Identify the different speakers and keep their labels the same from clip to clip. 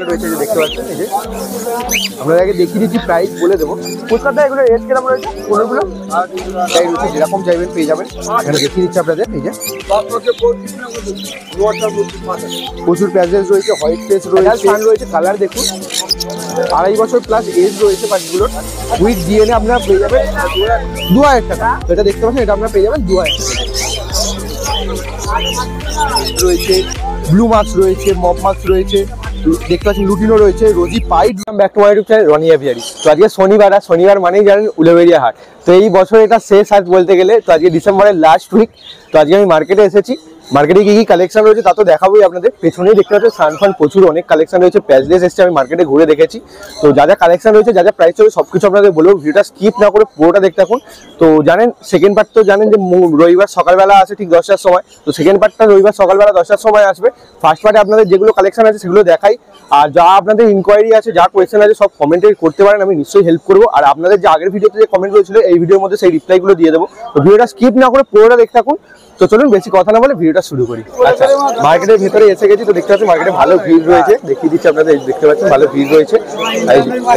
Speaker 1: রয়েছে যে দেখতে পাচ্ছেন, এই যে আমরা আগে দেখিয়ে দিচ্ছি, প্রাইস বলে দেবো। ফুচকাটা এগুলো রেট কিরকম রয়েছে? কোনগুলো তাই রয়েছে, যেরকম চাইবেন পেয়ে যাবেন। এখানে দেখিয়ে দিচ্ছি আপনাদের, এই যে প্রচুর প্যাচেস রয়েছে, হোয়াইট ফেস রয়েছে, রয়েছে কালার দেখুন, 2.5 বছর প্লাস এজ রয়েছে পাখিগুলোর। উইথ ডিএনএ আপনারা পেয়ে যাবেন 2000 টাকা। এটা দেখতে পাচ্ছেন, এটা আপনারা পেয়ে যাবেন 2000 রয়েছে, ব্লু মাস্ক রয়েছে, মপ মাস্ক রয়েছে, দেখতে পাচ্ছেন লুটিনো রয়েছে, rosy pied. Back to my YouTube channel Roni aviary. তো আজকে শনিবার, আর শনিবার মানেই জানেন উলুবেড়িয়া হাট। তো এই বছর এটা শেষ হাট বলতে গেলে। তো আজকে ডিসেম্বরের লাস্ট উইক। তো আজকে আমি মার্কেটে এসেছি। মার্কেটে কি কি কালেকশন রয়েছে তা তো দেখাবোই আপনাদের। পেছনেই দেখতে পাচ্ছেন সানফান, প্রচুর অনেক কালেকশন রয়েছে। প্যাচলেস এসছে, আমি মার্কেটে ঘুরে দেখেছি। তো যা যা কালেকশন রয়েছে, যা যা প্রাইস রয়েছে, সবকিছু আপনাদের বলবো। ভিডিওটা স্কিপ না করে পুরোটা দেখতে থাকুন। তো জানেন সেকেন্ড পার্ট তো জানেন যে রবিবার সকালবেলা আসে ঠিক 10টার সময়। তো সেকেন্ড পার্টটা রবিবার সকালবেলা 10টার সময় আসবে। ফার্স্ট পার্টে আপনাদের যেগুলো কালেকশন আছে সেগুলো দেখাই। আর যা আপনাদের ইনকোয়ারি আছে, যা কোয়েশ্চেন আছে, সব কমেন্টে করতে পারেন, আমি নিশ্চয়ই হেল্প করবো। আর আপনাদের যে আগের ভিডিওতে যে কমেন্ট করেছিল, এই ভিডিওর মধ্যে সেই রিপ্লাইগুলো দিয়ে দেবো। তো ভিডিওটা স্কিপ না করে পুরোটা দেখতে থাকুন। তো চলুন বেশি কথা না বলে ভিডিওটা শুরু করি। আচ্ছা, মার্কেটের ভেতরে এসে গেছি। তো দেখতে পাচ্ছেন মার্কেটে ভালো ভিড় রয়েছে, দেখিয়ে দিচ্ছি আপনাদের। দেখতে পাচ্ছেন ভালো ভিড় রয়েছে।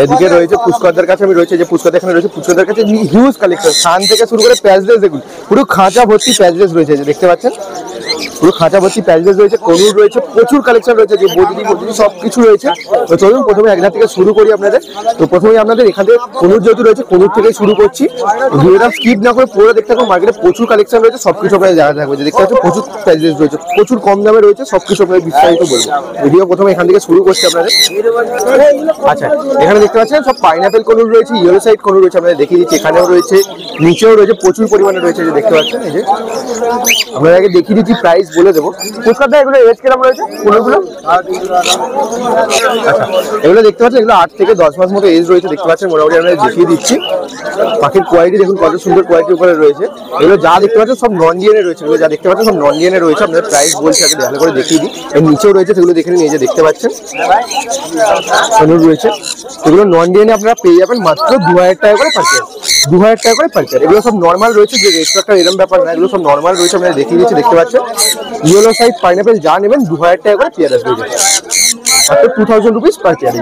Speaker 1: এদিকে রয়েছে পুষ্করদার কাছে, আমি রয়েছে যে পুষ্করদা এখানে রয়েছে। পুষ্করদার কাছে হিউজ কালেকশন, সান থেকে শুরু করে প্যাচলেস দেখুন, পুরো খাঁচা ভর্তি প্যাচলেস রয়েছে, যে দেখতে পাচ্ছেন পুরো খাঁচা ভর্তি প্যাচলেস রয়েছে, কনুর রয়েছে, প্রচুর কালেকশন রয়েছে, যে বদিনি সব কিছু রয়েছে। তো চলুন প্রথমে একজা থেকে শুরু করি আপনাদের। তো প্রথমে আপনাদের এখানে কনুর যেহেতু রয়েছে, কনুর থেকে শুরু করছি। ভিডিওটা স্কিপ না করে পুরো দেখতে থাকুন। মার্কেটে প্রচুর কালেকশন রয়েছে, সবকিছু আপনাদের জায়গা থাকবে। দেখতে পাচ্ছেন প্রচুর প্যাচলেস রয়েছে, প্রচুর কম দামে রয়েছে, সবকিছু আপনাদের বিস্তারিত বলবো। ভিডিও প্রথমে এখান থেকে শুরু করছি আপনাদের। আচ্ছা, এখানে দেখতে পাচ্ছেন সব পাইনাপেল কনুর রয়েছে, ইয়েলো সাইড কনুর রয়েছে, আপনাদের দেখিয়ে দিচ্ছি। এখানেও রয়েছে, নিচেও রয়েছে, প্রচুর পরিমাণে রয়েছে, যে দেখতে পাচ্ছেন। এই যে আপনাদের আগে দেখিয়ে দিচ্ছি, প্রাইস বলে দেবো। ফুচকাটা এগুলো রেট কিরকম রয়েছে? কোনগুলো আচ্ছা, এগুলো দেখতে পাচ্ছেন, এগুলো 8 থেকে 10 মাস মতো এজ রয়েছে, দেখতে পাচ্ছেন। মোটামুটি আমরা দেখিয়ে দিচ্ছি। পাখির কোয়ালিটি দেখুন কত সুন্দর কোয়ালিটির উপরে রয়েছে। এগুলো যা দেখতে পাচ্ছেন সব নন ডিএনএ রয়েছে, এগুলো যা দেখতে পাচ্ছেন সব নন ডিএনএ রয়েছে। আপনাদের প্রাইস বলছি আগে ভালো করে দেখিয়ে দিই। এর নিচেও রয়েছে, সেগুলো দেখে নিন। এই যে দেখতে পাচ্ছেন কনুর রয়েছে, এগুলো নন ডিএনএ আপনারা পেয়ে যাবেন মাত্র 2000 টাকা করে পার পেয়ার। 2000 টাকা করে পার পেয়ার। এগুলো সব নর্মাল রয়েছে, যে রেট একটা এরকম ব্যাপার না, এগুলো সব নর্মাল রয়েছে, আপনারা দেখিয়ে দিচ্ছি। দেখতে পাচ্ছেন ইয়েলো সাইজ পাইনাপেল যা নেবেন 2000 টাকা করে পেয়ার আসবে, মাত্র 2000 রুপিস পার পেয়ার।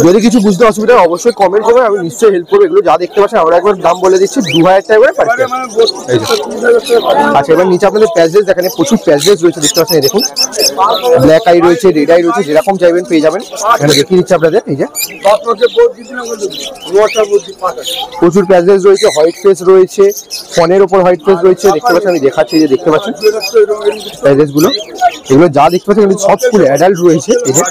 Speaker 1: যদি কিছু বুঝতে অসুবিধা হয় অবশ্যই কমেন্ট করবেন, আমি নিশ্চয়ই হেল্প করবো। এগুলো যা দেখতে পাচ্ছেন আমরা একবার দাম বলে দিচ্ছি, 2000 টাকা করে পার পেয়ার। আচ্ছা, এবার নিচে আপনাদের প্যাচলেস দেখেন, প্রচুর প্যাচলেস রয়েছে, দেখতে পাচ্ছেন। দেখুন ব্ল্যাক আই রয়েছে, রেড আই রয়েছে, যেরকম চাইবেন পেয়ে যাবেন। এখানে দেখিয়ে দিচ্ছি আপনাদের। এই যে প্রচুর প্যাচলেস রয়েছে, হোয়াইট ফেস রয়েছে, ফোনের ওপর হোয়াইট ফেস রয়েছে, দেখতে পাচ্ছেন। আমি দেখাচ্ছি, যে দেখতে পাচ্ছেন প্যাচলেস গুলো। এগুলো যা দেখতে পাচ্ছেন কিন্তু সব ফুল অ্যাডাল্ট রয়েছে। এই যে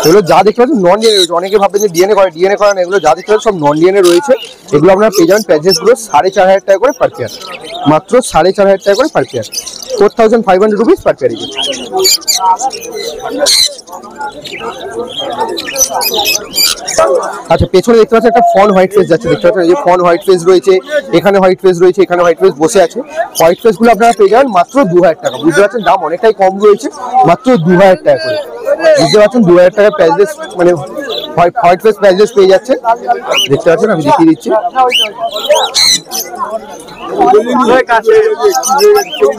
Speaker 1: এগুলো যা দেখতে পাচ্ছেন নন ডিএনএ রয়েছে। অনেকে ভাববেন যে ডিএনএ করে, ডিএনএ করা না। এগুলো যা দেখতে পাচ্ছেন সব নন ডিএনএ রয়েছে। এগুলো আপনারা পেয়ে যাবেন প্যাচেস গুলো 4500 টাকা করে পার পেয়ার, মাত্র 4500 টাকা করে per pair, 4500 rupees per pair. আচ্ছা, পেছনে দেখতে পাচ্ছেন একটা ফন হোয়াইট ফেস যাচ্ছে, দেখতে পাচ্ছেন। এই যে ফন হোয়াইট ফেস রয়েছে, এখানে হোয়াইট ফেস রয়েছে, এখানে হোয়াইট ফেস বসে আছে। হোয়াইট ফেস গুলো আপনারা পেয়ে যাবেন মাত্র 2000 টাকা। বুঝতে পারছেন দাম অনেকটাই কম রয়েছে, মাত্র 2000 টাকা করে। বুঝতে পারছেন 2000 টাকা প্যাচলেস, মানে হোয়াইট ফেস প্যাচলেস পেয়ে যাচ্ছে, দেখতে পাচ্ছেন। আমি দেখিয়ে দিচ্ছি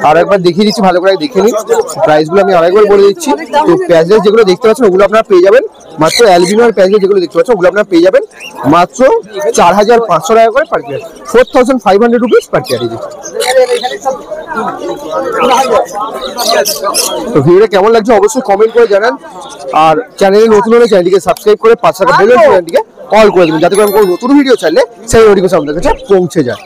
Speaker 1: আর একবার দেখিয়ে দিচ্ছি, ভালো করে দেখে নিন। প্রাইস গুলো আমি আরেকবার বলে দিচ্ছি। তো প্যাচলেস যেগুলো দেখতে পাচ্ছেন ওগুলো আপনারা পেয়ে যাবেন মাত্র, অ্যালবিনো আর প্যাচলেস যেগুলো দেখতে পাচ্ছেন ওগুলো আপনারা পেয়ে যাবেন মাত্র 4500 টাকা করে per pair, 4500 rupees per pair. তো ভিডিওটা কেমন লাগছে অবশ্যই কমেন্ট করে জানান। আর চ্যানেলে নতুন হলে চ্যানেলটিকে সাবস্ক্রাইব করে পাশে থাকা বেল আইকনটিকে অল করে দেবেন, যাতে করে আমি কোনো নতুন ভিডিও চাইলে সেই নোটিফিকেশন আপনাদের কাছে পৌঁছে যায়।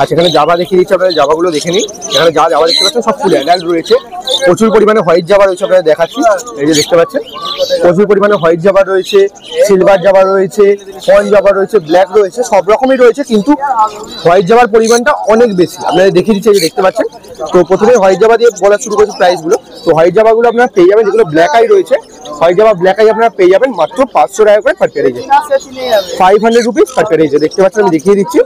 Speaker 1: আচ্ছা, এখানে জাভা দেখিয়ে দিচ্ছি, আপনাদের জাভাগুলো দেখে নিন। এখানে যা জাভা দেখতে পাচ্ছেন সব ফুল অ্যাডাল্ট রয়েছে, প্রচুর পরিমাণে হোয়াইট জাভা রয়েছে, আপনারা দেখাচ্ছি। এই যে দেখতে পাচ্ছেন প্রচুর পরিমাণে হোয়াইট জাভা রয়েছে, সিলভার জাভা রয়েছে, ফন জাভা রয়েছে, ব্ল্যাক রয়েছে, সব রকমই রয়েছে, কিন্তু হোয়াইট জাভার পরিমাণটা অনেক বেশি। আপনারা দেখিয়ে দিচ্ছি, এই যে দেখতে পাচ্ছেন। তো প্রথমে হোয়াইট জাভা দিয়ে বলা শুরু করেছি প্রাইসগুলো। তো হোয়াইট জাভাগুলো আপনারা পেয়ে যাবেন, যেগুলো ব্ল্যাক আই রয়েছে হোয়াইট জাভা ব্ল্যাক আই আপনারা পেয়ে যাবেন মাত্র 500 টাকা করে per pair. 500 rupees per pair. দেখতে পাচ্ছেন আমি দেখিয়ে দিচ্ছি।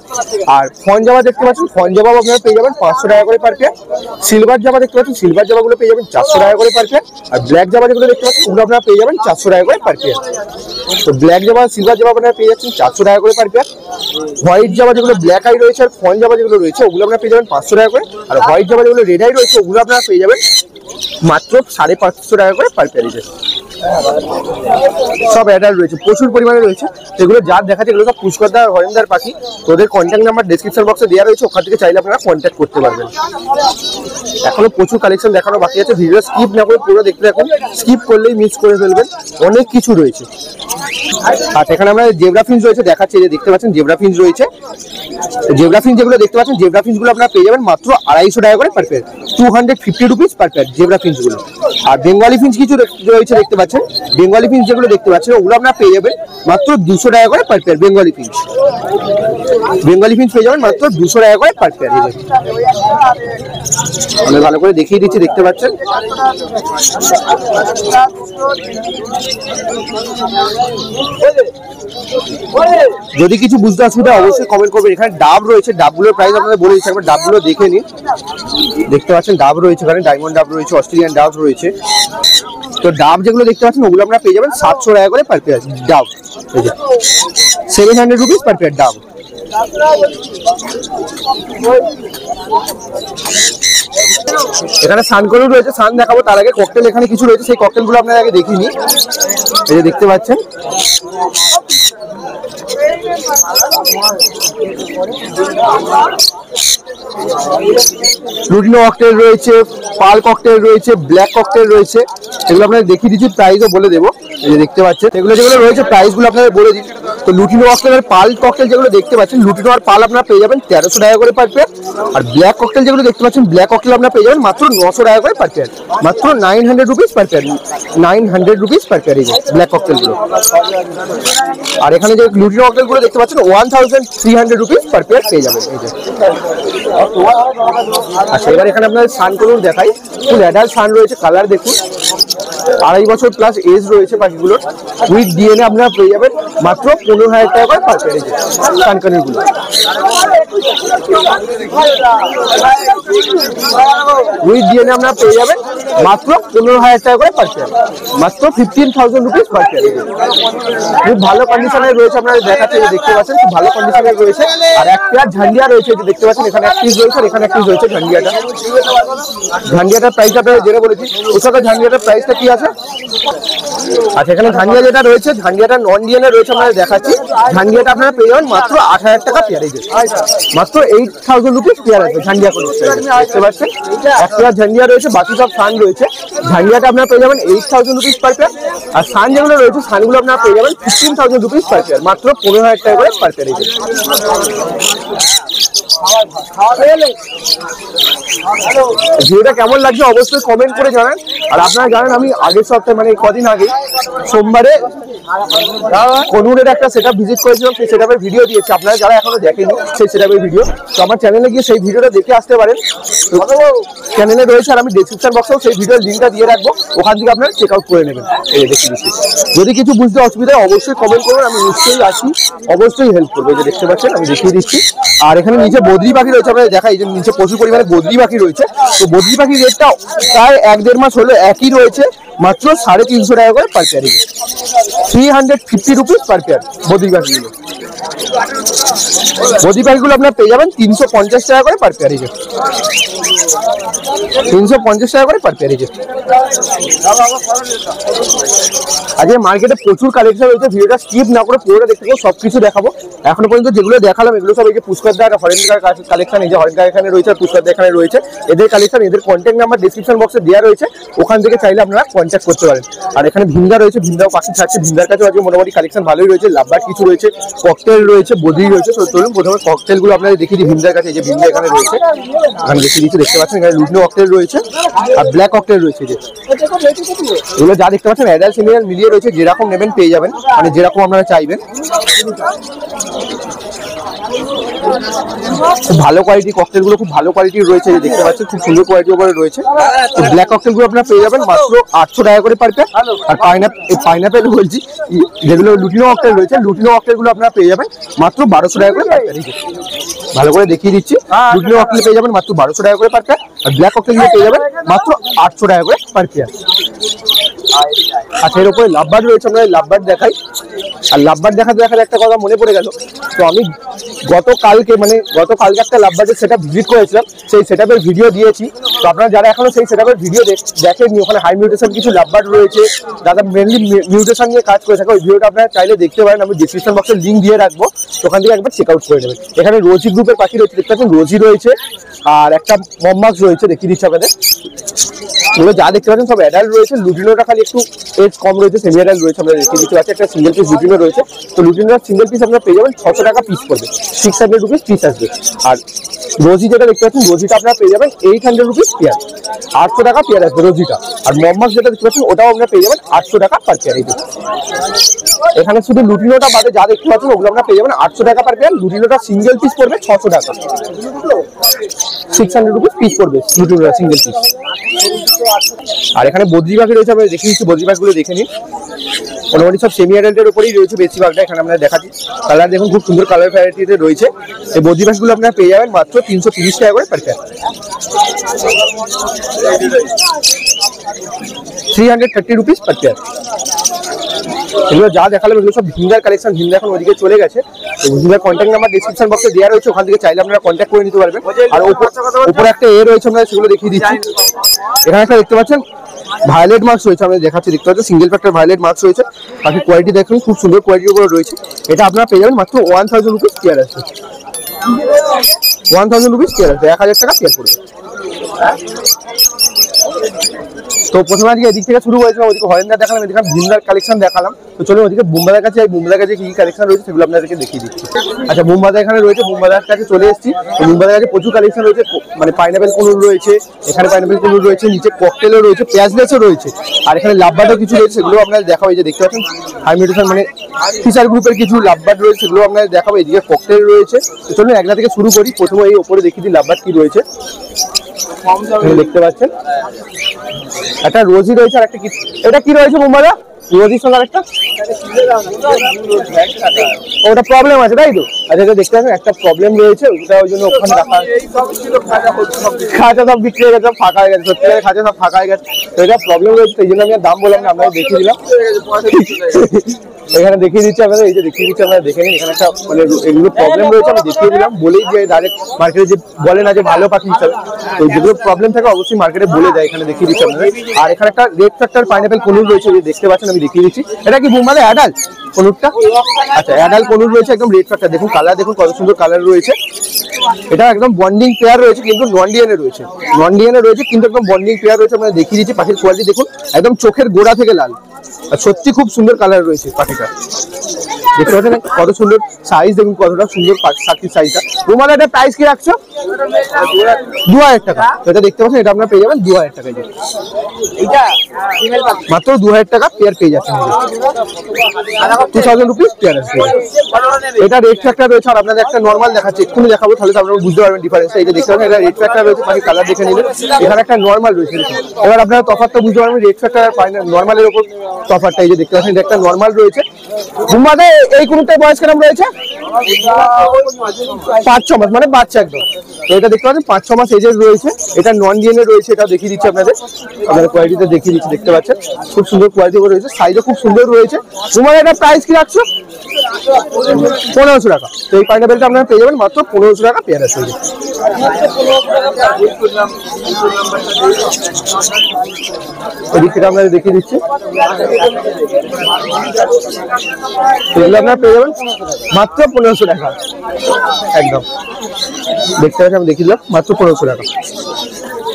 Speaker 1: আর ফন জাভা দেখতে পাচ্ছেন, ফন জাভা আপনারা পেয়ে যাবেন 500 টাকা করে পার পেয়ার। সিলভার জাভা দেখতে পাচ্ছেন, সিলভার জাভাগুলো পেয়ে যাবেন 400 টাকা করে পার পেয়ার। আর ব্ল্যাক জাভা যেগুলো দেখতে পাচ্ছেন ওগুলো আপনারা পেয়ে যাবেন 400 টাকা করে পার পেয়ার। তো ব্ল্যাক জাভা সিলভার জাভা আপনারা পেয়ে যাচ্ছেন 400 টাকা করে পার পেয়ার। হোয়াইট জাভা যেগুলো ব্ল্যাক আই রয়েছে আর ফন জাভা যেগুলো রয়েছে ওগুলো আপনারা পেয়ে যাবেন 500 টাকা করে। আর হোয়াইট জাভা যেগুলো রেড আই রয়েছে ওগুলো আপনারা পেয়ে যাবেন মাত্র 550 টাকা করে পার পেয়ার। সব অ্যাডাল্ট রয়েছে, প্রচুর পরিমাণে রয়েছে। এগুলো যার দেখাচ্ছে এগুলো সব পুষ্করদা হরেন্দার পাখি। তোদের কন্ট্যাক্ট নাম্বার ডেসক্রিপশন বক্সে দেওয়া রয়েছে, ওখান থেকে চাইলে আপনারা কন্ট্যাক্ট করতে পারবেন। এখনো প্রচুর কালেকশন দেখানো বাকি আছে, ভিডিও স্কিপ না করে পুরো দেখতে থাকুন, স্কিপ করলেই মিস করে ফেলবেন, অনেক কিছু রয়েছে। আর এখানে আমরা জেব্রা ফিন্স রয়েছে দেখাচ্ছি, যে দেখতে পাচ্ছেন জেব্রা ফিন্স রয়েছে। জেব্রা ফিন্স যেগুলো দেখতে পাচ্ছেন, জেব্রা ফিন্স গুলো আপনারা পেয়ে যাবেন মাত্র 250 টাকা করে per pair, 250 rupees per pair zebra finches গুলো। আর বেঙ্গলি ফিন্স কিছু রয়েছে দেখতে পাচ্ছেন, বেঙ্গলি ফিন্স যেগুলো দেখতে পাচ্ছেন ওগুলো আপনারা পেয়ে যাবেন মাত্র 200 টাকা করে পার পেয়ার। বেঙ্গলি ফিন্স পেয়ে যাবেন মাত্র 200 টাকা করে পার পেয়ার। আমি ভালো করে দেখিয়ে দিচ্ছি, দেখতে পাচ্ছেন। যদি কিছু বুঝতে অসুবিধা অবশ্যই কমেন্ট করবেন। এখানে ডাব রয়েছে, ডাবগুলোর প্রাইস আপনাদের বলে দিচ্ছি, একবার ডাবগুলো দেখে নিন। দেখতে পাচ্ছেন ডাব রয়েছে, এখানে ডায়মন্ড ডাব রয়েছে, অস্ট্রেলিয়ান ডাব রয়েছে। তো ডাব যেগুলো দেখতে পাচ্ছেন ওগুলো আপনারা পেয়ে যাবেন 700 টাকা করে পার পেয়ার। ডাব 700 রুপিস পার পেয়ার ডাব। এখানে সানকলু রয়েছে, সান দেখাবো তার আগে ককটেল এখানে কিছু রয়েছে, সেই ককটেল গুলো আপনারা আগে দেখিনি। এই যে দেখতে পাচ্ছেন লুটিনো ককটেল রয়েছে, পাল ককটেল রয়েছে, ব্ল্যাক ককটেল রয়েছে। এগুলো আপনাদের দেখিয়ে দিচ্ছি, প্রাইসও বলে দেবো। এই যে দেখতে পাচ্ছেন এগুলো যেগুলো রয়েছে প্রাইস গুলো আপনাদের বলে দিই। তো লুটিনো ককটেল আর পাল ককটেল যেগুলো দেখতে পাচ্ছেন, লুটিনো আর পাল আপনারা পেয়ে যাবেন 1300 টাকা করে পার পেয়ার। আর ব্ল্যাক ককটেল যেগুলো দেখতে পাচ্ছেন, ব্ল্যাক ককটেল আপনারা পেয়ে যাবেন মাত্র 900 টাকা করে পার পেয়ার, মাত্র 900 rupees per pair, 900 rupees per pair এই যে ব্ল্যাক ককটেল গুলো। আর এখানে যে লুটিনো ককটেল গুলো দেখতে পাচ্ছেন 1300 রুপিস পার পেয়ার পেয়ে যাবেন এই যে। আচ্ছা, এবার এখানে আপনাদের সান করুন দেখাই, ফুল অ্যাডাল্ট সান রয়েছে, কালার দেখুন, 2.5 বছর প্লাস এজ রয়েছে পাখিগুলোর। উইথ ডিএনএ আপনারা পেয়ে যাবেন মাত্র 15,000 টাকা করে পার পেয়ার এই যে সানকানির গুলো। উইথ ডিএনএ আপনারা পেয়ে যাবেন মাত্র 15,000 টাকা করে পার পেয়ার, মাত্র 15,000 রুপিস পার পেয়ার। খুব ভালো কন্ডিশনে রয়েছে, আপনারা দেখাচ্ছে দেখতে পাচ্ছেন, খুব ভালো কন্ডিশনে রয়েছে। আর এক পেয়ার ঝান্ডিয়া রয়েছে, যে দেখতে পাচ্ছেন এখানে এক পিস রয়েছে, এখানে এক পিস রয়েছে ঝান্ডিয়াটা। ঝান্ডিয়াটার প্রাইস আপনারা যেটা বলেছি, ওর সাথে ঝান্ডিয়াটার প্রাইসটা কি আছে। আচ্ছা, এখানে ঝান্ডিয়া যেটা রয়েছে, ঝান্ডিয়াটা নন ডিএনএ রয়েছে, আপনারা দেখাচ্ছি। ঝান্ডিয়াটা আপনারা পেয়ে যাবেন মাত্র 8,000 টাকা পেয়ার এই যে, মাত্র 8,000 রুপিস পেয়ার আছে ঝান্ডিয়া করে দেখতে পাচ্ছেন। এক পেয়ার ঝান্ডিয়া রয়েছে, বাকি সব সান রয়েছে। ঝান্ডিয়াটা আপনারা পেয়ে যাবেন 8,000 রুপিস পার পেয়ার। আর সান যেগুলো রয়েছে, সানগুলো আপনারা পেয়ে যাবেন 15,000 রুপিস পার পেয়ার, মাত্র 15,000 টাকা করে পার পেয়ার এই যে। ভিডিওটা কেমন লাগছে অবশ্যই কমেন্ট করে জানান। আর আপনারা জানেন আমি আগের সপ্তাহে মানে কদিন আগে সোমবারে কনুরের একটা সেটআপ ভিজিট করেছিলাম, সেই সেটআপের ভিডিও দিয়েছি, আপনারা যারা এখনো দেখেনি সেই সেটআপের ভিডিও, তো আমার চ্যানেলে গিয়ে সেই ভিডিওটা দেখে আসতে পারেন, চ্যানেলে রয়েছে। আর আমি ডেসক্রিপশন বক্সেও সেই ভিডিওর লিঙ্কটা দিয়ে রাখবো, ওখান থেকে আপনারা চেক আউট করে নেবেন। এই দেখে দিচ্ছি, যদি কিছু বুঝতে অসুবিধা হয় অবশ্যই কমেন্ট করবেন, আমি নিশ্চয়ই আসি, অবশ্যই হেল্প করবো। যে দেখতে পাচ্ছেন আমি দেখিয়ে দিচ্ছি। আর এখানে নিচে বদ্রি পাখি রয়েছে, আপনাদের দেখাই, যে নিচে প্রচুর পরিমাণে বদ্রি পাখি রয়েছে। তো বদ্রি পাখির রেটটা প্রায় 1-1.5 মাস হলো একই রয়েছে, মাত্র 350 টাকা করে per pair, 350 rupees per pair বদ্রি পাখিগুলো। বদ্রি পাখিগুলো আপনারা পেয়ে যাবেন 350 টাকা করে পার পেয়ার, 350 টাকা করে পার পেয়ার। আজকে মার্কেটে প্রচুর কালেকশন রয়েছে, ভিডিওটা স্কিপ না করে পুরোটা দেখতে পাবো, সবকিছু দেখাবো। এখনো পর্যন্ত যেগুলো দেখালাম এগুলো সব এই যে পুষ্করদা আর হরেনকার কালেকশন, এই যে হরেনকার এখানে রয়েছে আর পুষ্করদা এখানে রয়েছে, এদের কালেকশন, এদের কন্ট্যাক্ট নাম্বার ডেসক্রিপশন বক্সে দেওয়া রয়েছে, ওখান থেকে চাইলে আপনারা কন্ট্যাক্ট করতে পারেন। আর এখানে ভিন্দা রয়েছে, ভিন্দাও পাখি থাকছে, ভিন্দার কাছেও আজকে মোটামুটি কালেকশন ভালোই রয়েছে, লাভবার্ড কিছু রয়েছে, ককটেল রয়েছে, বদ্রি রয়েছে। তো চলুন প্রথমে ককটেল গুলো আপনাদের দেখিয়ে দিই। ভিন্দার কাছে এই যে ভিন্দা এখানে রয়েছে, এখানে দেখিয়ে দিচ্ছি, দেখতে পাচ্ছেন এখানে লুটিনো ককটেল রয়েছে আর ব্ল্যাক ককটেল রয়েছে। যে এগুলো যা দেখতে পাচ্ছেন অ্যাডাল্ট সিনিয়র মিলিয়ে রয়েছে, যেরকম নেবেন পেয়ে যাবেন, মানে যেরকম আপনারা চাইবেন। খুব ভালো কোয়ালিটি ককটেল গুলো, খুব ভালো কোয়ালিটির রয়েছে, দেখতে পাচ্ছেন খুব সুন্দর কোয়ালিটির উপরে রয়েছে। তো ব্ল্যাক ককটেল গুলো আপনারা পেয়ে যাবেন মাত্র 800 টাকা করে পার প্যাক। আর পাইনাপেল বলছি, যেগুলো লুটিনো ককটেল রয়েছে, লুটিনো ককটেল গুলো আপনারা পেয়ে যাবেন মাত্র 1200 টাকা করে পার প্যাক। ভালো করে দেখিয়ে দিচ্ছি, লুটিনো ককটেল পেয়ে যাবেন মাত্র 1200 টাকা করে পার প্যাক। আর ব্ল্যাক ককটেল গুলো পেয়ে যাবেন মাত্র 800 টাকা করে পার প্যাক। আচ্ছা, এর উপরে লাভবার্ড রয়েছে, আমরা লাভবার্ড দেখাই। আর লাভবার্ড দেখাতে একটা কথা মনে পড়ে গেল, তো আমি গতকালকে একটা লাভবার্ডের সেটআপ ভিজিট করেছিলাম, সেই সেটআপের ভিডিও দিয়েছি। তো আপনারা যারা এখনো সেই সেটআপের ভিডিও দেখেননি, ওখানে হাই মিউটেশন কিছু লাভবার্ড রয়েছে, যারা মেনলি মিউটেশন নিয়ে কাজ করে থাকে, ওই ভিডিওটা আপনারা চাইলে দেখতে পারেন, আমি ডিসক্রিপশন বক্সে লিঙ্ক দিয়ে রাখবো, ওখান থেকে একবার চেক আউট করে নেবেন। এখানে রোজি গ্রুপের পাখি রয়েছে, দেখতে পাচ্ছেন রোজি রয়েছে, আর একটা মম্মাক্স রয়েছে, দেখিয়ে দিচ্ছি আপনাদের। এগুলো যা দেখতে পাচ্ছেন সব অ্যাডাল্ট রয়েছে, লুটিনোটা খালি একটু এজ কম রয়েছে, সেমি অ্যাডাল্ট রয়েছে। আমরা দেখিয়ে দিচ্ছি, একটা সিঙ্গেল পিস লুটিনো রয়েছে। তো লুটিনোর সিঙ্গেল পিস আপনারা পেয়ে যাবেন 600 টাকা পিস পড়বে, 600 রুপিস পিস আসবে। আর রোজি যেটা দেখতে পাচ্ছেন, রোজিটা আপনারা পেয়ে যাবেন 800 রুপিস পেয়ার, 800 টাকা পেয়ার আসবে রোজিটা। আর মম্মাক্স যেটা দেখতে পাচ্ছেন, ওটাও আপনারা পেয়ে যাবেন 800 টাকা পার পেয়ার। এখানে শুধু লুটিনোটা বাদে যা দেখতে পাচ্ছেন ওগুলো আপনারা পেয়ে যাবেন 800 টাকা পার পেয়ার। লুটিনোটা সিঙ্গেল পিস পড়বে 600 টাকা, 600 রুপিস পিস পড়বে লুটিনোটা সিঙ্গেল পিস। আর এখানে বদ্রি পাখি রয়েছে, আমরা দেখে নিচ্ছি, বদ্রি পাখিগুলো দেখে নিন। মোটামুটি সব সেমি অ্যাডাল্টের উপরেই রয়েছে বেশিরভাগটা, এখানে আমরা দেখাচ্ছি। কালার দেখুন, খুব সুন্দর কালার ভ্যারাইটিতে রয়েছে। এই বদ্রি পাখিগুলো আপনারা পেয়ে যাবেন মাত্র 330 টাকা করে per pair, 330 rupees per pair. এগুলো যা দেখালাম এগুলো সব ভিন্দার কালেকশন, ভিন্দা এখন ওইদিকে চলে গেছে। ভিন্দার কন্ট্যাক্ট নাম্বার ডিসক্রিপশন বক্সে দেওয়া রয়েছে, ওখান থেকে চাইলে আপনারা কন্ট্যাক্ট করে নিতে পারবেন। আর উপরে একটা রয়েছে, আমরা সেগুলো দেখিয়ে দিচ্ছি। এখানে একটা দেখতে পাচ্ছেন ভায়োলেট মার্কস রয়েছে, আমরা দেখাচ্ছি, দেখতে পাচ্ছেন সিঙ্গেল ফ্যাক্টর ভায়োলেট মার্কস রয়েছে। বাকি কোয়ালিটি দেখুন, খুব সুন্দর কোয়ালিটির উপরে রয়েছে। এটা আপনারা পেয়ে যাবেন মাত্র 1000 রুপিস পেয়ার আসবে, 1000 রুপিস পেয়ার আসবে, 1000 টাকা পেয়ার পড়বে। তো প্রথমে আজকে এদিক থেকে শুরু হয়েছিল, ওদিকে হরেন্দার দেখালাম, এদিকে ভিন্দার কালেকশন দেখালাম। তো চলুন ওদিকে বুমবাদার কাছে, বুমবাদার কাছে কি কালেকশন রয়েছে সেগুলো আপনাদেরকে দেখিয়ে দিচ্ছি। আচ্ছা, বুমবাদা এখানে রয়েছে, বুমবাদার কাছে চলে এসেছি। বুমবাদার কাছে প্রচুর কালেকশন রয়েছে, মানে পাইনাপেল কনুর রয়েছে, এখানে পাইনাপেল কনুর রয়েছে, নিচে ককটেলও রয়েছে, পেঁয়াজলেসও রয়েছে। আর এখানে লাভবার্ডও কিছু রয়েছে, সেগুলো আপনাদের দেখাবো। এই যে দেখতে পাচ্ছেন হাই মিউটেশন মানে ফিশার গ্রুপের কিছু লাভবার্ড রয়েছে, সেগুলো আপনাদের দেখাবো। এদিকে ককটেল রয়েছে। তো চলুন একলা থেকে শুরু করি। প্রথমে এই ওপরে দেখিয়ে দিই লাভবার্ড কি রয়েছে, দেখতে পাচ্ছেন একটা রোজি রয়েছে, আর একটা কি, এটা কি রয়েছে বুমবাদা? রোজির সঙ্গে একটা ওটা প্রবলেম আছে, তাই তো? আচ্ছা, এটা দেখতে পাচ্ছেন একটা প্রবলেম রয়েছে, ওটা ওই জন্য ওখানে রাখা, খাঁচা সব বিক্রি হয়ে গেছে, সব ফাঁকা হয়ে গেছে, সত্যি খাঁচা সব ফাঁকা হয়ে গেছে। তো এটা প্রবলেম রয়েছে, সেই জন্য আমি আর দাম বললাম না, আমরা দেখিয়ে দিলাম। এখানে দেখিয়ে দিচ্ছি আপনাদের, এই যে দেখিয়ে দিচ্ছি, আপনারা দেখে নিন। এখানে একটা মানে এগুলো প্রবলেম রয়েছে, আমি দেখিয়ে দিলাম, বলেই যে ডাইরেক্ট মার্কেটে যে বলে না যে ভালো পাখি হিসাবে, তো যেগুলো প্রবলেম থাকে অবশ্যই মার্কেটে বলে দেয়, এখানে দেখিয়ে দিচ্ছি আপনাদের। আর এখানে একটা রেড ফ্যাক্টর পাইনাপেল কনুর রয়েছে, যে দেখতে পাচ্ছেন, আমি দেখিয়ে দিচ্ছি। এটা কি বুমবাদা অ্যাডাল্ট কনুরটা? আচ্ছা, অ্যাডাল্ট কনুর রয়েছে, একদম রেড ফ্যাক্টর। দেখুন কালার, দেখুন কত সুন্দর কালার রয়েছে। এটা একদম বন্ডিং পেয়ার রয়েছে, কিন্তু নন ডিএনএ রয়েছে, নন ডিএনএ রয়েছে, কিন্তু একদম বন্ডিং পেয়ার রয়েছে। আমরা দেখিয়ে দিচ্ছি পাখির কোয়ালিটি দেখুন, একদম চোখের গোড়া থেকে লাল, আর সত্যি খুব সুন্দর কালার রয়েছে পাখিটা। দেখতে পাচ্ছেন কত সুন্দর সাইজ, দেখুন কতটা সুন্দর পাখির সাইজটা। তোমার এটা প্রাইস কি রাখছো? 2000 টাকা। এটা দেখতে পাচ্ছেন, এটা আপনারা পেয়ে যাবেন 2000 টাকায়, মাত্র 2000 টাকা পেয়ার পেয়ে যাচ্ছেন, 2000 রুপিস পেয়ার আসবে। এটা রেড ফ্যাক্টর রয়েছে, আর আপনাদের একটা নর্মাল দেখাচ্ছি, এক্ষুনি দেখাবো, তাহলে আপনারা বুঝতে পারবেন ডিফারেন্সটা। এই যে দেখতে পাচ্ছেন, এটা রেড ফ্যাক্টর রয়েছে, পাখির কালার দেখে নিলেন। এখানে একটা নর্মাল রয়েছে, এবার আপনারা তফাৎটা বুঝতে পারবেন রেড ফ্যাক্টর আর নর্মালের উপর তফাৎটা। এই যে দেখতে পাচ্ছেন, এটা একটা নর্মাল রয়েছে। বুমবাদা এই কোনটার বয়স কেমন রয়েছে? 5-6 মাস, মানে বাচ্চা একদম। তো এটা দেখতে পাচ্ছেন 5-6 মাস এজের রয়েছে। এটা নন ডিএনএ রয়েছে, এটা দেখিয়ে দিচ্ছি আপনাদের, কোয়ালিটিতে দেখিয়ে দিচ্ছি, দেখতে পাচ্ছেন খুব সুন্দর কোয়ালিটি রয়েছে, সাইজও খুব সুন্দর রয়েছে। তোমার এটা প্রাইস কি রাখছো? 1500 টাকা। তো এই পাইনাপেলটা আপনারা পেয়ে যাবেন মাত্র 1500 টাকা পেয়ার আছে। এদিক থেকে আপনাদের দেখিয়ে দিচ্ছি, এগুলো আপনারা পেয়ে যাবেন মাত্র 1500 টাকা একদম। দেখতে পাচ্ছি, আমি দেখিয়ে দিলাম মাত্র 1500 টাকা।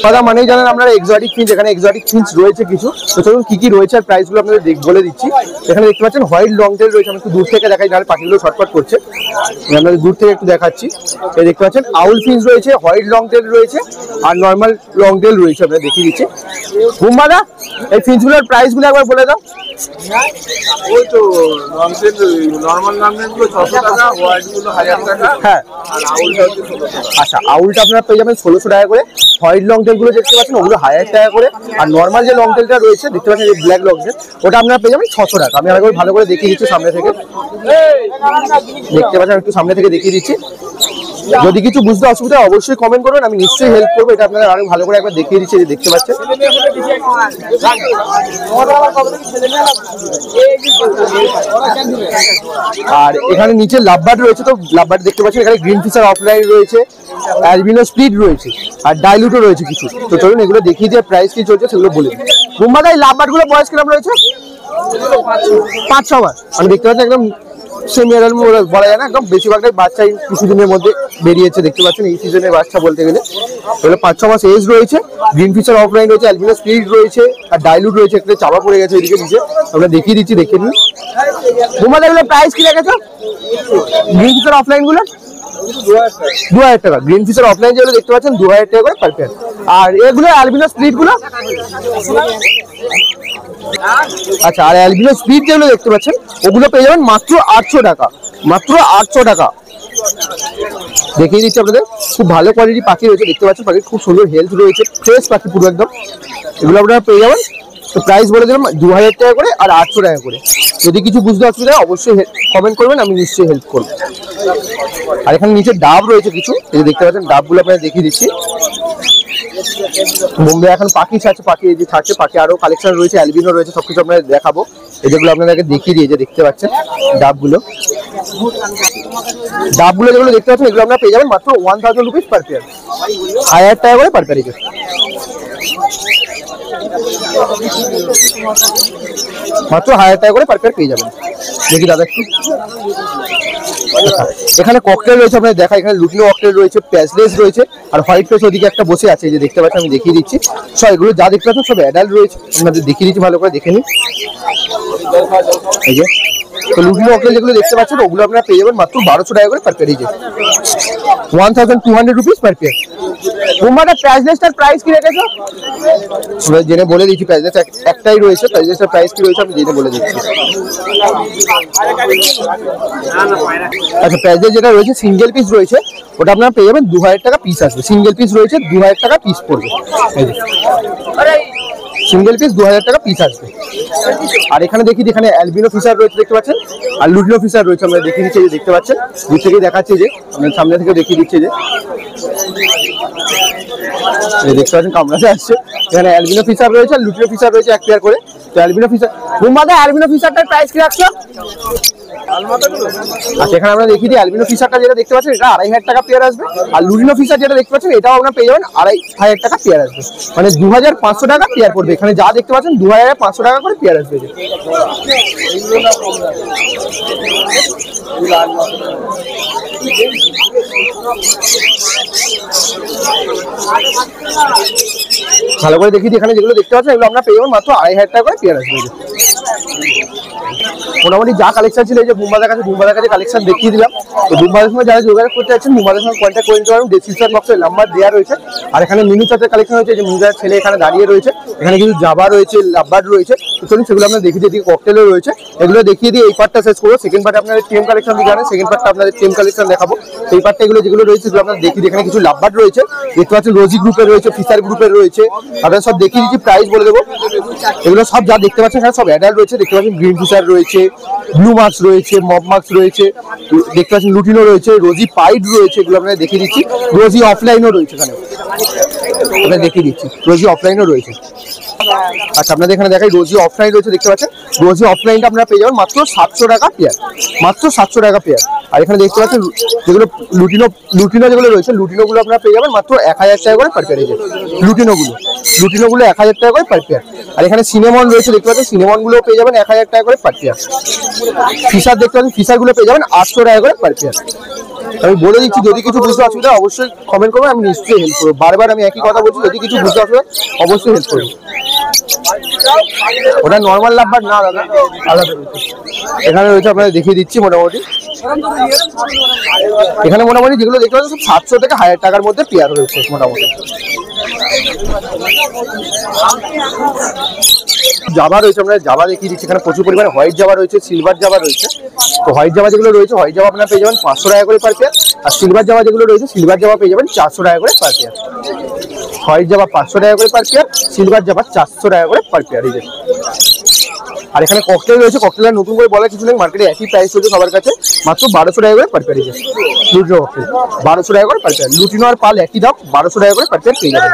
Speaker 1: কথা মানেই জানেন আপনারা এক্সোটিক ফিঞ্চ, এখানে এক্সোটিক ফিঞ্চ রয়েছে কিছু। তো চলুন কি কি রয়েছে আর প্রাইসগুলো আপনাদের বলে দিচ্ছি। এখানে দেখতে পাচ্ছেন হোয়াইট লং টেল রয়েছে, আমি একটু দূর থেকে দেখাই নাহলে পাখিগুলো ছটফট করছে, আপনাদের দূর থেকে একটু দেখাচ্ছি। এই দেখতে পাচ্ছেন আউল ফিঞ্চ রয়েছে, হোয়াইট লং টেল রয়েছে আর নর্মাল লং টেল রয়েছে, আপনাদের দেখিয়ে দিচ্ছি। বুম্বাদা এই ফিঞ্চগুলোর প্রাইসগুলো একবার বলে দাও।
Speaker 2: ওই তো নর্মাল নামগুলো 600 টাকা, হোয়াইট গুলো 1000 টাকা।
Speaker 1: হ্যাঁ,
Speaker 2: আর আউলটা হচ্ছে 1600 টাকা।
Speaker 1: আচ্ছা, আউলটা আপনারা পেয়ে যাবেন 1600 টাকা করে। হোয়াইট লং টেল গুলো দেখতে পাচ্ছেন ওগুলো 1000 টাকা করে। আর নর্মাল যে লং টেলটা রয়েছে দেখতে পাচ্ছেন এই ব্ল্যাক লং টেল, ওটা আপনারা পেয়ে যাবেন 600 টাকা। আমি আরেকবার ভালো করে দেখিয়ে দিচ্ছি সামনে থেকে, দেখতে পাচ্ছেন একটু সামনে থেকে দেখিয়ে দিচ্ছি। যদি কিছু বুঝতে অসুবিধা অবশ্যই কমেন্ট করবেন, আমি নিশ্চয়ই হেল্প করবো। এটা আপনারা আরো ভালো করে একবার দেখিয়ে দিচ্ছি, যে দেখতে পাচ্ছেন। আর এখানে নিচে লাভবার্ড রয়েছে, তো লাভবার্ড দেখতে পাচ্ছেন। এখানে গ্রিন ফিশার অফলাইন রয়েছে, অ্যালবিনো স্প্লিট রয়েছে আর ডাইলুটও রয়েছে কিছু। তো চলুন এগুলো দেখিয়ে দিয়ে প্রাইস কি চলছে সেগুলো বলে দিই। বুম্বাদা এই লাভবার্ড গুলো বয়স কিরকম রয়েছে? 5-6 মাস। আমি দেখতে পাচ্ছি একদম সেমি অ্যাডাল্ট বলা যায় না, একদম বেশিরভাগটাই বাচ্চাই কিছুদিনের মধ্যে বেরিয়েছে, দেখতে পাচ্ছেন এই সিজনের বাচ্চা বলতে গেলে। এগুলো 5-6 মাস এজ রয়েছে, গ্রিন ফিশার অফলাইন রয়েছে, অ্যালবিনো স্প্লিট রয়েছে আর ডাইলুট রয়েছে। একটা চাপা পড়ে গেছে এদিকে নিচে, আমরা দেখিয়ে দিচ্ছি, দেখে নিন। বুম্বাদা এগুলো প্রাইস কি রেখেছো গ্রিন ফিশার অফলাইন গুলো? 2000 টাকা। গ্রিন ফিশার অফলাইন যেগুলো দেখতে পাচ্ছেন 2000 টাকা করে পার পেয়ার। আর এগুলো অ্যালবিনো স্প্লিট গুলো? আচ্ছা, আর অ্যালবিনো স্প্লিট যেগুলো দেখতে পাচ্ছেন ওগুলো পেয়ে যাবেন মাত্র 800 টাকা, মাত্র 800 টাকা। দেখিয়ে দিচ্ছি আপনাদের, খুব ভালো কোয়ালিটি পাখি রয়েছে, দেখতে পাচ্ছেন পাখির খুব সুন্দর হেলথ রয়েছে, ফ্রেশ পাখি পুরো একদম। এগুলো আপনারা পেয়ে যাবেন। তো প্রাইস বলে দিলাম 2000 টাকা করে আর 800 টাকা করে। যদি কিছু বুঝতে অসুবিধা হয় অবশ্যই কমেন্ট করবেন, আমি নিশ্চয়ই হেল্প করবো। আর এখানে নিচে ডাব রয়েছে কিছু, এই যে দেখতে পাচ্ছেন ডাবগুলো আপনাদের দেখিয়ে দিচ্ছি। বোম্বে এখন পাখি ছাড়ছে, পাখি এই যে ছাড়ছে, পাখি আরো কালেকশন রয়েছে, অ্যালবিনো রয়েছে, সবকিছু আপনাদের দেখাবো। এই যেগুলো আপনাদেরকে দেখিয়ে দিয়ে যে দেখতে পাচ্ছেন ডাবগুলো, ডাবগুলো যেগুলো দেখতে পাচ্ছেন এগুলো আপনারা পেয়ে যাবেন মাত্র 1000 রুপিস পার পেয়ার, 1000 টাকা করে পার পেয়ার। মাত্র 1000 টাকা করে পার পেয়ার পেয়ে যাবেন। দেখি দাদা একটু, এখানে ককটেল রয়েছে আপনাদের দেখা, এখানে লুটিনো ককটেল রয়েছে, প্যাচলেস রয়েছে আর হোয়াইট পেস ওদিকে একটা বসে আছে, যে দেখতে পাচ্ছেন আমি দেখিয়ে দিচ্ছি। সব এগুলো যা দেখতে পাচ্ছেন সব অ্যাডাল্ট রয়েছে, আপনাদের দেখিয়ে দিচ্ছি, ভালো করে দেখে নিন। এই যে তো লুটিনো ককটেল যেগুলো দেখতে পাচ্ছেন ওগুলো আপনারা পেয়ে যাবেন মাত্র 1200 টাকা করে পার পেয়ার, এই যে 1200 রুপিস পার পেয়ার। বুম্বাদা প্যাচলেসটার প্রাইস কি রেখেছো? আমরা জেনে বলে দিচ্ছি, প্যাচলেস একটাই রয়েছে, প্যাচলেসটার প্রাইস কি রয়েছে আমি জেনে বলে দিচ্ছি। আচ্ছা, প্যাচলেস যেটা রয়েছে সিঙ্গেল পিস রয়েছে, ওটা আপনারা পেয়ে যাবেন 2000 টাকা পিস আসবে। সিঙ্গেল পিস রয়েছে 2000 টাকা পিস পড়বে, সিঙ্গেল পিস 2000 টাকা পিস আসবে। আর এখানে দেখি এখানে অ্যালবিনো ফিশার রয়েছে দেখতে পাচ্ছেন, আর লুটিনো ফিশার রয়েছে, আমরা দেখিয়ে দিচ্ছি, যে দেখতে পাচ্ছেন দূর থেকেই দেখাচ্ছি, যে সামনে থেকে দেখিয়ে দিচ্ছে, যে দেখতে পাচ্ছেন কামড়াতে আসছে। এখানে অ্যালবিনো ফিশার রয়েছে আর লুটিনো ফিশার রয়েছে এক পেয়ার করে। তো অ্যালবিনো ফিশার, বুম্বাদা অ্যালবিনো ফিশারটার প্রাইস কি রাখছো? আচ্ছা, এখানে আমরা দেখিয়ে দিই অ্যালবিনো ফিশারটা যেটা দেখতে পাচ্ছেন এটা 2500 টাকা পেয়ার আসবে। আর লুটিনো ফিশার যেটা দেখতে পাচ্ছেন এটাও আপনারা পেয়ে যাবেন 2500 টাকা পেয়ার আসবে, মানে 2500 টাকা পেয়ার পড়বে। এখানে যা দেখতে পাচ্ছেন 2500 টাকা করে পেয়ার আসবে। ভালো করে দেখি, এখানে যেগুলো দেখতে পাচ্ছেন এগুলো আমরা পেয়ে যাবেন মাত্র 2500 টাকা করে পেয়ার আসবে। মোটামুটি যা কালেকশন ছিল, এই যে বুম্বাদার কাছে কালেকশন দেখিয়ে দিলাম। তো বুম্বাদার সঙ্গে যারা যোগাযোগ করতে চাচ্ছেন বুম্বাদার সঙ্গে কন্ট্যাক্ট করে নিতে পারেন, ডেসক্রিপশন বক্সে নাম্বার দেওয়া রয়েছে। আর এখানে মিনি চার্টের কালেকশন হয়েছে, যে মিনিটার ছেলে এখানে দাঁড়িয়ে রয়েছে, এখানে কিছু জাবা রয়েছে, লাভবার্ড রয়েছে। তো চলুন সেগুলো আপনারা দেখিয়ে দিই, ককটেলও রয়েছে, এগুলো দেখিয়ে দিয়ে এই পার্টটা শেষ করবো। সেকেন্ড পার্টে আপনাদের টেম কালেকশন দিকে আনেন, সেকেন্ড পার্টটা আপনাদের টেম কালেকশন দেখাবো। সেই পার্টটা এগুলো যেগুলো রয়েছে সেগুলো আপনারা দেখিয়ে দিই। এখানে কিছু লাভবার্ড রয়েছে দেখতে পাচ্ছেন, রোজি গ্রুপের রয়েছে, ফিশার গ্রুপের রয়েছে, আপনারা সব দেখিয়ে দিচ্ছি, প্রাইস বলে দেবো। এগুলো সব যা দেখতে পাচ্ছেন এখানে সব অ্যাডাল্ট রয়েছে, দেখতে পাচ্ছেন গ্রিন ফিশার রয়েছে, ব্লু মার্কস রয়েছে, মব মার্কস রয়েছে, দেখতে পাচ্ছেন লুটিনো রয়েছে, রোজি পাইড রয়েছে, এগুলো আপনাদের দেখিয়ে দিচ্ছি। রোজি অফলাইনও রয়েছে, এখানে আপনাদের দেখিয়ে দিচ্ছি, রোজি অফলাইনও রয়েছে। আচ্ছা, আপনাদের এখানে দেখাই রোজি অফলাইন রয়েছে, দেখতে পাচ্ছেন রোজি অফলাইনটা আপনারা পেয়ে যাবেন মাত্র 700 টাকা পেয়ার, মাত্র 700 টাকা পেয়ার। আর এখানে দেখতে পাচ্ছেন যেগুলো লুটিনো যেগুলো রয়েছে, লুটিনোগুলো আপনারা পেয়ে যাবেন মাত্র 1000 টাকা করে পার পেয়ার। এই যে লুটিনোগুলো 1000 টাকা করে পার পেয়ার। আর এখানে সিনেমন রয়েছে, দেখতে পাচ্ছেন সিনেমনগুলো পেয়ে যাবেন 1000 টাকা করে পার পেয়ার। ফিশার দেখতে পাচ্ছেন, ফিশারগুলো পেয়ে যাবেন 800 টাকা করে পার পেয়ার। আমি বলে দিচ্ছি, যদি কিছু বুঝতে অসুবিধা অবশ্যই কমেন্ট করবো, আমি নিশ্চয়ই হেল্প করবো। বারবার আমি একই কথা বলছি, যদি কিছু বুঝতে অসুবিধা অবশ্যই হেল্প করবো। ওটা নর্মাল লাভবার না দাদা, আলাদা রয়েছে। এখানে রয়েছে আপনাদের দেখিয়ে দিচ্ছি মোটামুটি। এখানে মোটামুটি যেগুলো দেখতে পাচ্ছেন 700 থেকে 1000 টাকার মধ্যে পেয়ার রয়েছে মোটামুটি। জাভা রয়েছে, আমরা জাভা দেখিয়ে দিচ্ছি। এখানে প্রচুর পরিমাণে হোয়াইট জাভা রয়েছে, সিলভার জাভা রয়েছে। তো হোয়াইট জাভা যেগুলো রয়েছে, হোয়াইট জাভা আপনারা পেয়ে যাবেন 500 টাকা করে পার পেয়ার। আর সিলভার জাভা যেগুলো রয়েছে, সিলভার জাভা পেয়ে যাবেন 400 টাকা করে পার পেয়ার। হোয়াইট জাভা 500 টাকা করে পার পেয়ার, সিলভার জাভা 400 টাকা করে পার পেয়ার। আর এখানে ককটেল রয়েছে, ককটেলের নতুন করে বলার কিছু নেই, মার্কেটে একই প্রাইস চলছে সবার কাছে, মাত্র 1200 টাকা করে পার পেয়ার। লুটিনো ককটেল 1200 টাকা করে পার পেয়ার। লুটিনো আর পাল একই দাম, 1200 টাকা করে পার পেয়ার পেয়ে যাবেন।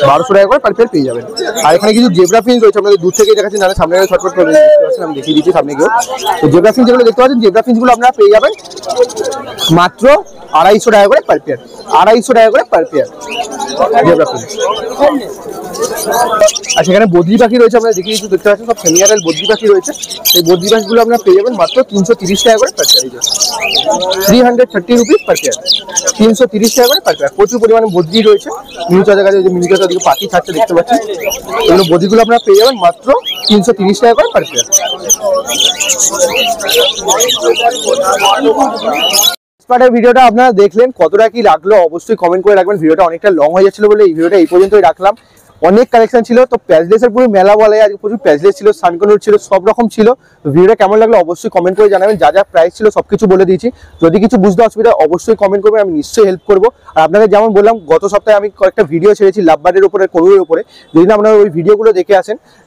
Speaker 1: 1200 টাকা করে পার পেয়ার পেয়ে যাবেন। আর এখানে কিছু জেব্রা ফিঞ্চ রয়েছে, আপনাদের দূর থেকে দেখাচ্ছি, না সামনে ছটফট করে আমি দেখিয়ে দিচ্ছি সামনে গিয়েও। তো জেব্রা ফিঞ্চ যেগুলো দেখতে পাচ্ছেন, জেব্রা ফিঞ্চগুলো আপনারা পেয়ে যাবেন মাত্র 250 টাকা করে পার পেয়ার। 250 টাকা করে পার পেয়ার জেব্রা ফিঞ্চ। আর সেখানে বদ্রি পাখি রয়েছে, আপনারা দেখিয়ে দিচ্ছি, দেখতে পাচ্ছেন সব সেমিয়ারেল বদ্রি পাখি রয়েছে। সেই বদ্রি পাখিগুলো আপনারা পেয়ে যাবেন মাত্র 330 টাকা করে per pair. 330 rupees per pair, 330 টাকা করে পার পেয়ার। প্রচুর পরিমাণে বদ্রি রয়েছে। মিনি চাঁদের কাছে মিনি চাঁদের দিকে পাখি থাকছে দেখতে পাচ্ছেন, এগুলো বদ্রিগুলো আপনারা পেয়ে যাবেন মাত্র 330 টাকা করে পার পেয়ার। ভিডিওটা আপনারা দেখলেন, কতটা কি লাগলো অবশ্যই কমেন্ট করে রাখবেন। ভিডিওটা অনেকটা লং হয়ে যাচ্ছিল বলে এই ভিডিওটা এই পর্যন্তই রাখলাম। অনেক কালেকশন ছিল, তো প্যাচলেসের পুরো মেলা বলে, আজকে প্রচুর প্যাচলেস ছিল, সানকনুর ছিল, সব রকম ছিল। ভিডিওটা কেমন লাগলো অবশ্যই কমেন্ট করে জানাবেন। যা যা প্রাইস ছিল সবকিছু বলে দিয়েছি। যদি কিছু বুঝতে অসুবিধা অবশ্যই কমেন্ট করবেন, আমি নিশ্চয়ই হেল্প করবো। আর আপনাদের যেমন বললাম, গত সপ্তাহে আমি কয়েকটা ভিডিও ছেড়েছি লাভবার্ডের উপরে, কনুরের উপরে। যদি না আপনারা ওই ভিডিওগুলো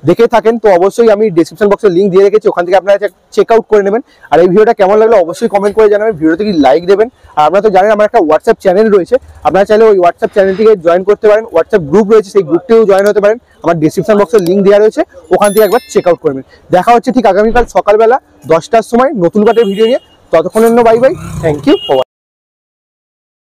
Speaker 1: দেখে থাকেন, তো অবশ্যই আমি ডিসক্রিপশন বক্সে লিঙ্ক দিয়ে রেখেছি, ওখান থেকে আপনারা চেক আউট করে নেবেন। আর এই ভিডিওটা কেমন লাগলো অবশ্যই কমেন্ট করে জানাবেন। ভিডিওতে কি লাইক দেবেন। আর আপনারা তো জানেন আমার একটা হোয়াটসঅ্যাপ চ্যানেল রয়েছে, আপনারা চাইলে ওই হোয়াটসঅ্যাপ চ্যানেলটিকে জয়েন করতে পারেন। হোয়াটসঅ্যাপ গ্রুপ রয়েছে, সেই গ্রুপটিও জয়েন হতে পারেন। আমার ডিসক্রিপশন বক্সে লিঙ্ক দেওয়া রয়েছে, ওখান থেকে একবার চেক আউট করবেন। দেখা হচ্ছে ঠিক আগামীকাল সকালবেলা 10টার সময় নতুন পাটের ভিডিও নিয়ে। ততক্ষণের জন্য বাই বাই, থ্যাংক ইউ।